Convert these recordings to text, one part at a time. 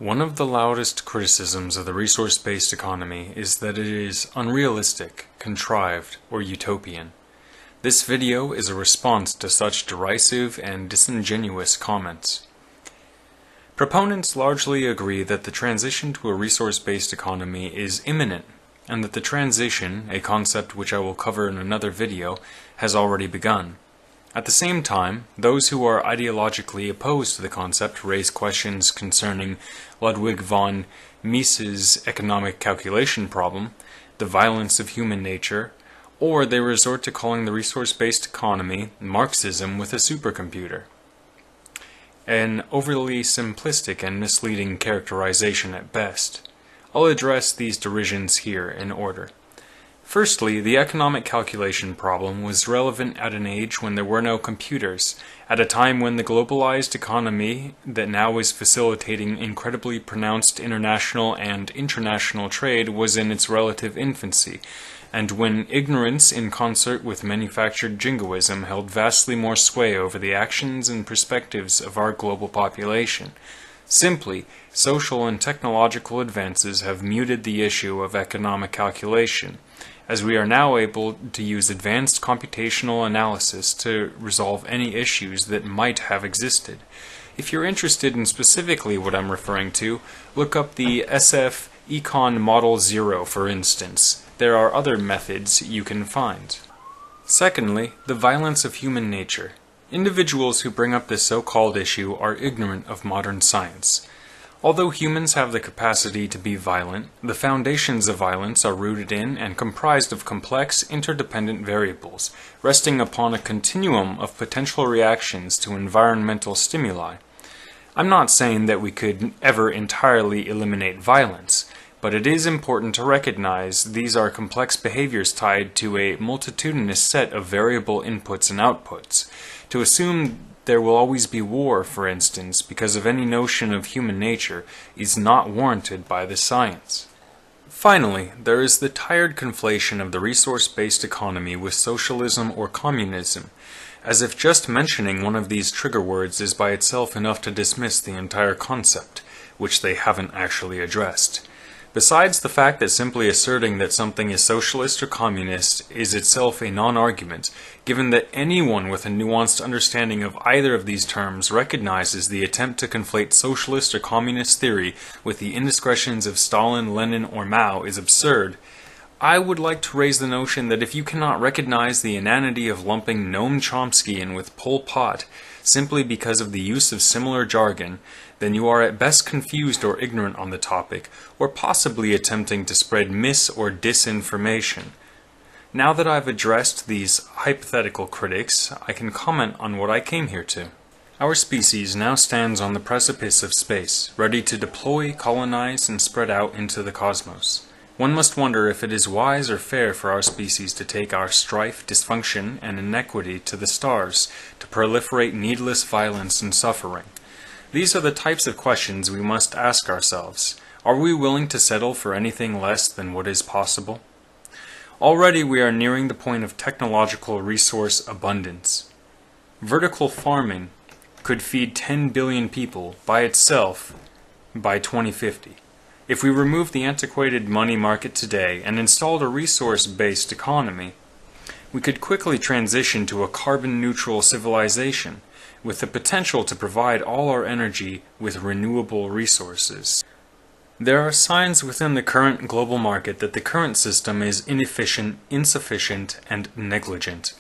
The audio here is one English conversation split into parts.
One of the loudest criticisms of the resource-based economy is that it is unrealistic, contrived, or utopian. This video is a response to such derisive and disingenuous comments. Proponents largely agree that the transition to a resource-based economy is imminent, and that the transition, a concept which I will cover in another video, has already begun. At the same time, those who are ideologically opposed to the concept raise questions concerning Ludwig von Mises' economic calculation problem, the violence of human nature, or they resort to calling the resource-based economy Marxism with a supercomputer. An overly simplistic and misleading characterization at best. I'll address these derisions here in order. Firstly, the economic calculation problem was relevant at an age when there were no computers, at a time when the globalized economy that now is facilitating incredibly pronounced international and international trade was in its relative infancy, and when ignorance in concert with manufactured jingoism held vastly more sway over the actions and perspectives of our global population. Simply, social and technological advances have muted the issue of economic calculation, as we are now able to use advanced computational analysis to resolve any issues that might have existed. If you're interested in specifically what I'm referring to, look up the SF Econ Model 0, for instance. There are other methods you can find. Secondly, the violence of human nature. Individuals who bring up this so-called issue are ignorant of modern science. Although humans have the capacity to be violent, the foundations of violence are rooted in and comprised of complex, interdependent variables, resting upon a continuum of potential reactions to environmental stimuli. I'm not saying that we could ever entirely eliminate violence, but it is important to recognize these are complex behaviors tied to a multitudinous set of variable inputs and outputs. To assume there will always be war, for instance, because of any notion of human nature, is not warranted by the science. Finally, there is the tired conflation of the resource-based economy with socialism or communism, as if just mentioning one of these trigger words is by itself enough to dismiss the entire concept, which they haven't actually addressed. Besides the fact that simply asserting that something is socialist or communist is itself a non-argument, given that anyone with a nuanced understanding of either of these terms recognizes the attempt to conflate socialist or communist theory with the indiscretions of Stalin, Lenin, or Mao is absurd, I would like to raise the notion that if you cannot recognize the inanity of lumping Noam Chomsky in with Pol Pot simply because of the use of similar jargon, then you are at best confused or ignorant on the topic, or possibly attempting to spread mis- or disinformation. Now that I've addressed these hypothetical critics, I can comment on what I came here to. Our species now stands on the precipice of space, ready to deploy, colonize, and spread out into the cosmos. One must wonder if it is wise or fair for our species to take our strife, dysfunction, and inequity to the stars, to proliferate needless violence and suffering. These are the types of questions we must ask ourselves. Are we willing to settle for anything less than what is possible? Already we are nearing the point of technological resource abundance. Vertical farming could feed 10 billion people by itself by 2050. If we remove the antiquated money market today and installed a resource-based economy, we could quickly transition to a carbon-neutral civilization, with the potential to provide all our energy with renewable resources. There are signs within the current global market that the current system is inefficient, insufficient, and negligent.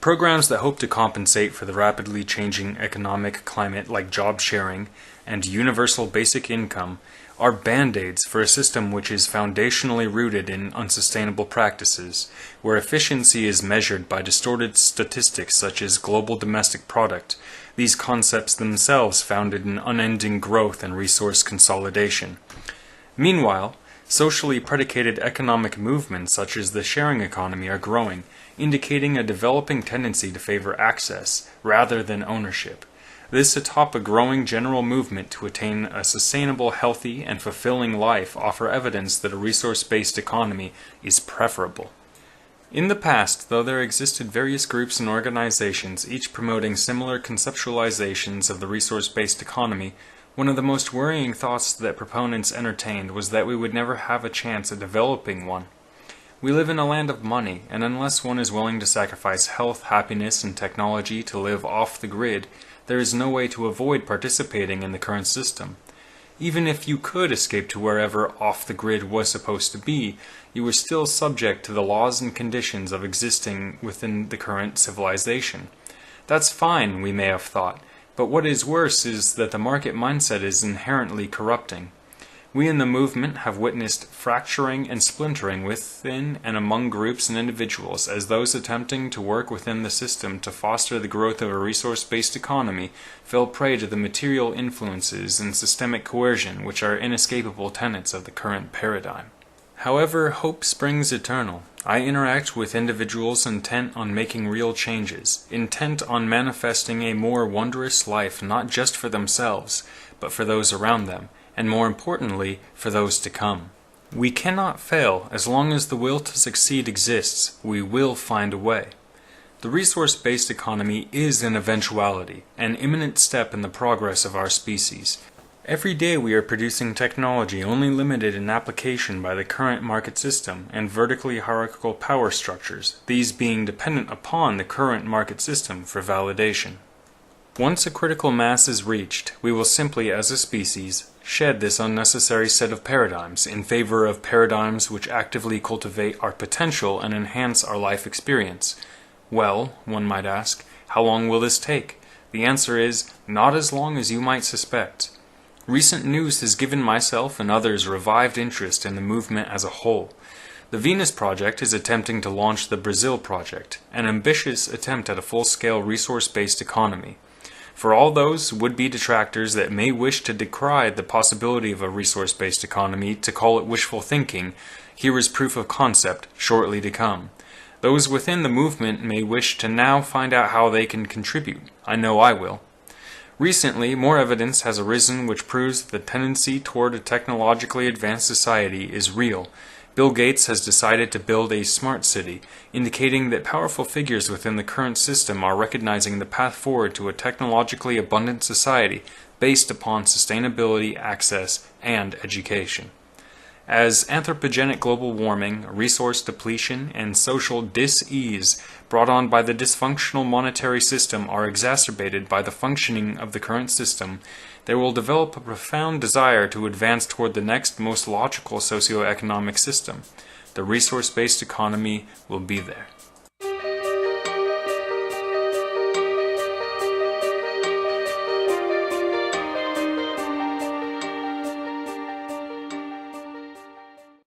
Programs that hope to compensate for the rapidly changing economic climate like job sharing and universal basic income are band-aids for a system which is foundationally rooted in unsustainable practices, where efficiency is measured by distorted statistics such as global domestic product, these concepts themselves founded in unending growth and resource consolidation. Meanwhile, socially predicated economic movements such as the sharing economy are growing, indicating a developing tendency to favor access rather than ownership. This atop a growing general movement to attain a sustainable, healthy, and fulfilling life offer evidence that a resource-based economy is preferable. In the past, though there existed various groups and organizations, each promoting similar conceptualizations of the resource-based economy, One of the most worrying thoughts that proponents entertained was that we would never have a chance at developing one. We live in a land of money, and unless one is willing to sacrifice health, happiness, and technology to live off the grid, there is no way to avoid participating in the current system. Even if you could escape to wherever off the grid was supposed to be, you were still subject to the laws and conditions of existing within the current civilization. That's fine, we may have thought, but what is worse is that the market mindset is inherently corrupting. We in the movement have witnessed fracturing and splintering within and among groups and individuals as those attempting to work within the system to foster the growth of a resource-based economy fell prey to the material influences and systemic coercion which are inescapable tenets of the current paradigm. However, hope springs eternal. I interact with individuals intent on making real changes, intent on manifesting a more wondrous life not just for themselves, but for those around them, and more importantly, for those to come. We cannot fail. As long as the will to succeed exists, we will find a way. The resource-based economy is an eventuality, an imminent step in the progress of our species. Every day we are producing technology only limited in application by the current market system and vertically hierarchical power structures, these being dependent upon the current market system for validation. Once a critical mass is reached, we will simply, as a species, shed this unnecessary set of paradigms in favor of paradigms which actively cultivate our potential and enhance our life experience. Well, one might ask, how long will this take? The answer is, not as long as you might suspect. Recent news has given myself and others revived interest in the movement as a whole. The Venus Project is attempting to launch the Brazil Project, an ambitious attempt at a full-scale resource-based economy. For all those would-be detractors that may wish to decry the possibility of a resource-based economy to call it wishful thinking, here is proof of concept shortly to come. Those within the movement may wish to now find out how they can contribute. I know I will. Recently, more evidence has arisen which proves that the tendency toward a technologically advanced society is real. Bill Gates has decided to build a smart city, indicating that powerful figures within the current system are recognizing the path forward to a technologically abundant society based upon sustainability, access, and education. As anthropogenic global warming, resource depletion, and social dis-ease brought on by the dysfunctional monetary system are exacerbated by the functioning of the current system, there will develop a profound desire to advance toward the next most logical socio-economic system. The resource-based economy will be there.